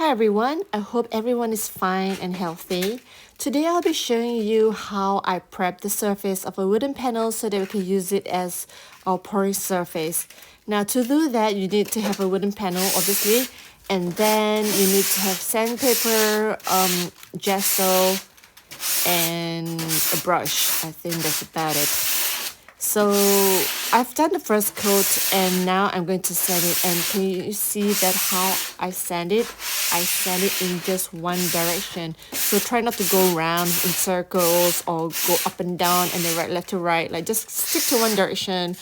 Hi everyone, I hope everyone is fine and healthy. Today I'll be showing you how I prep the surface of a wooden panel so that we can use it as our pouring surface. Now to do that, you need to have a wooden panel obviously, and then you need to have sandpaper, gesso, and a brush. I think that's about it. So I've done the first coat and now I'm going to sand it, and can you see that how I sand it? I sand it in just one direction. So try not to go around in circles or go up and down and then left to right. Like just stick to one direction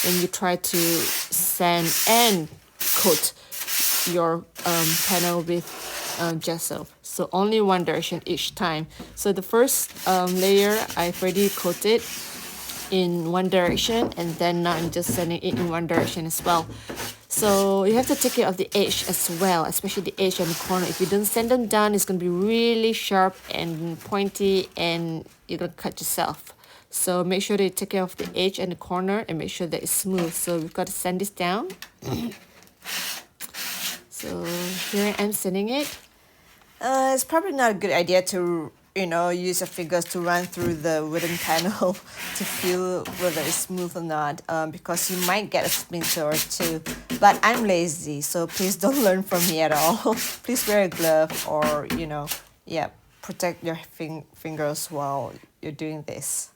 and you try to sand and coat your panel with gesso. So only one direction each time. So the first layer I've already coated in one direction, and then now I'm just sanding it in one direction as well. So you have to take care of the edge as well, especially the edge and the corner. If you don't sand them down, it's going to be really sharp and pointy and you're going to cut yourself. So make sure that you take care of the edge and the corner and make sure that it's smooth. So we've got to sand this down. So here I am sanding it. It's probably not a good idea to use your fingers to run through the wooden panel to feel whether it's smooth or not, because you might get a splinter or two. But I'm lazy, so please don't learn from me at all. Please wear a glove or protect your fingers while you're doing this.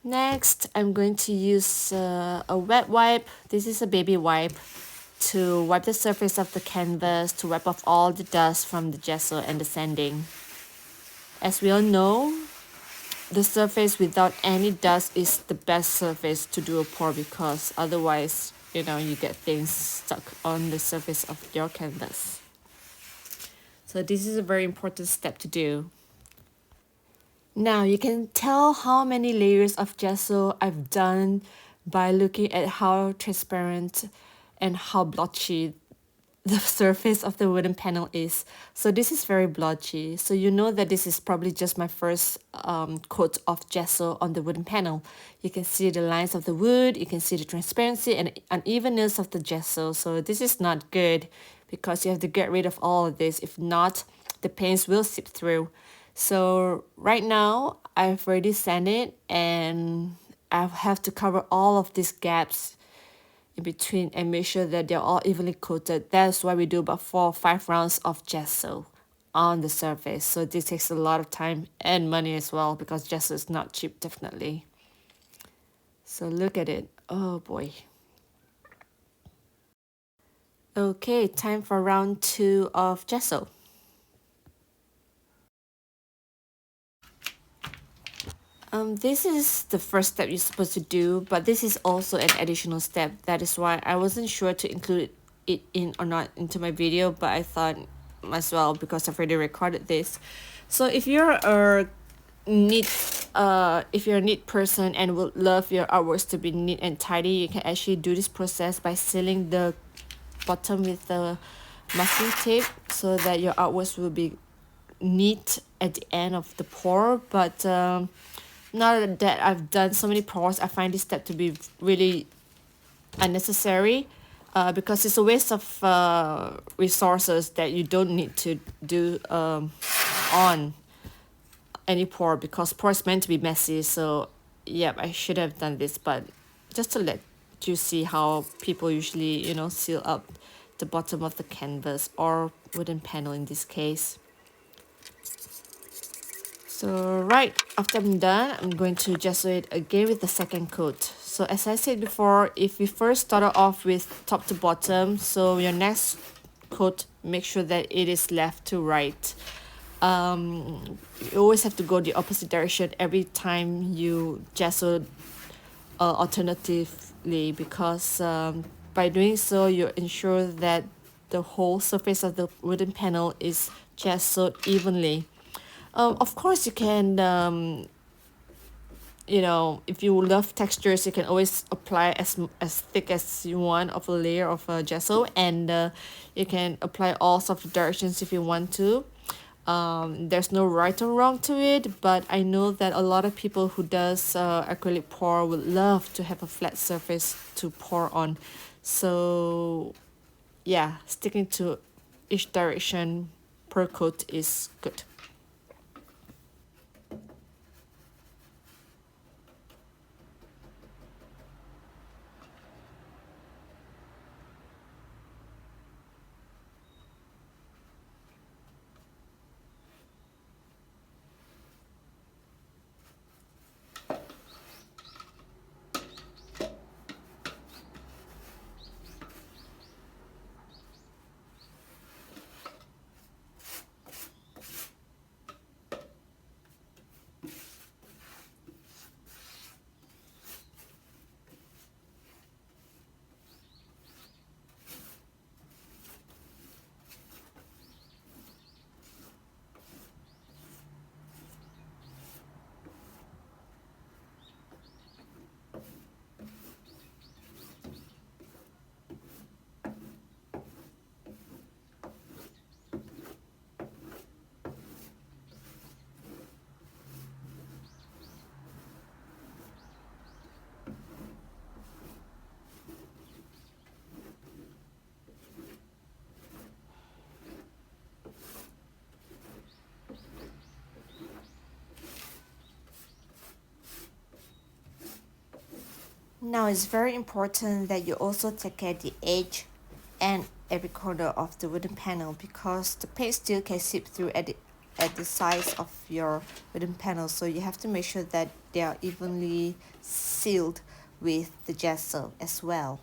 Next, I'm going to use a wet wipe. This is a baby wipe to wipe the surface of the canvas to wipe off all the dust from the gesso and the sanding. As we all know, the surface without any dust is the best surface to do a pour, because otherwise, you get things stuck on the surface of your canvas. So this is a very important step to do. Now you can tell how many layers of gesso I've done by looking at how transparent and how blotchy the surface of the wooden panel is. So this is very blotchy. So you know that this is probably just my first coat of gesso on the wooden panel. You can see the lines of the wood, you can see the transparency and unevenness of the gesso. So this is not good because you have to get rid of all of this. If not, the paints will seep through. So right now I've already sanded and I have to cover all of these gaps in between and make sure that they're all evenly coated. That's why we do about 4 or 5 rounds of gesso on the surface. So this takes a lot of time and money as well, because gesso is not cheap, definitely. So look at it. Oh boy. Okay, time for round 2 of gesso. This is the first step you're supposed to do, but this is also an additional step. That is why I wasn't sure to include it in or not into my video, but I thought as well because I've already recorded this. So if you're a neat person and would love your artworks to be neat and tidy, you can actually do this process by sealing the bottom with the masking tape so that your artworks will be neat at the end of the pour. But now that I've done so many pours, I find this step to be really unnecessary, because it's a waste of resources that you don't need to do on any pour, because pour is meant to be messy. So yep, I should have done this, but just to let you see how people usually seal up the bottom of the canvas or wooden panel in this case. So right after I'm done, I'm going to gesso it again with the second coat. So as I said before, if we first started off with top to bottom, so your next coat, make sure that it is left to right. You always have to go the opposite direction every time you gesso alternatively, because by doing so, you ensure that the whole surface of the wooden panel is gessoed evenly. Of course, you can you know, if you love textures, you can always apply as thick as you want of a layer of gesso, and you can apply all sorts of directions if you want to. There's no right or wrong to it, but I know that a lot of people who does acrylic pour would love to have a flat surface to pour on. So yeah, sticking to each direction per coat is good. Now it's very important that you also take care the edge and every corner of the wooden panel, because the paint still can seep through at the sides of your wooden panel, so you have to make sure that they are evenly sealed with the gesso as well.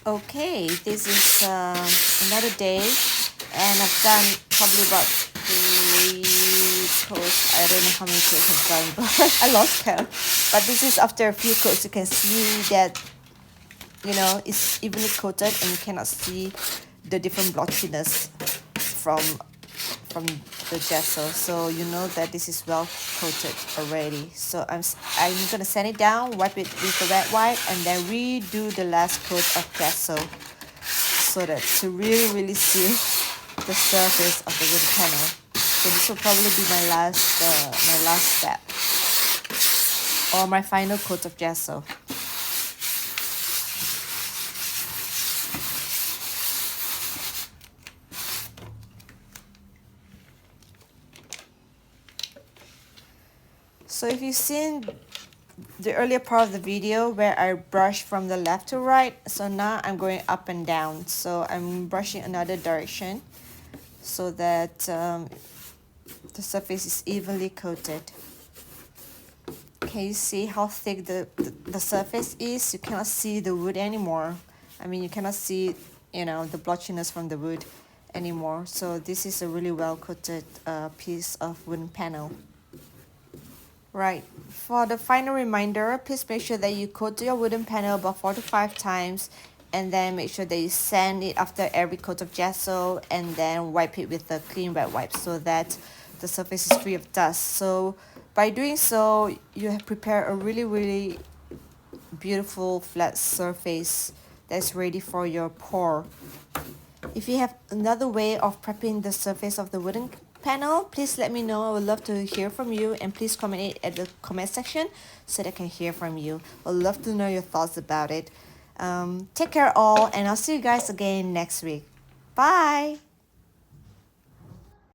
Okay, this is another day, and I've done probably about 3 coats. I don't know how many coats I've done, but I lost count. But this is after a few coats. You can see that, you know, it's evenly coated, and you cannot see the different blotchiness from the gesso, so you know that this is well coated already. So I'm gonna sand it down, wipe it with the wet wipe, and then redo the last coat of gesso, so that to really seal the surface of the wooden panel. So this will probably be my last step, or my final coat of gesso. So if you've seen the earlier part of the video where I brush from the left to right, so now I'm going up and down. So I'm brushing another direction so that the surface is evenly coated. Can you see how thick the surface is? You cannot see the wood anymore. I mean, you cannot see, you know, the blotchiness from the wood anymore. So this is a really well coated piece of wooden panel. Right, for the final reminder, please make sure that you coat your wooden panel about 4 to 5 times, and then make sure that you sand it after every coat of gesso, and then wipe it with a clean wet wipe so that the surface is free of dust. So by doing so, you have prepared a really beautiful flat surface that's ready for your pour. If you have another way of prepping the surface of the wooden panel, please let me know. I would love to hear from you, and please comment it at the comment section so that I can hear from you. I would love to know your thoughts about it. Take care all, and I'll see you guys again next week. Bye!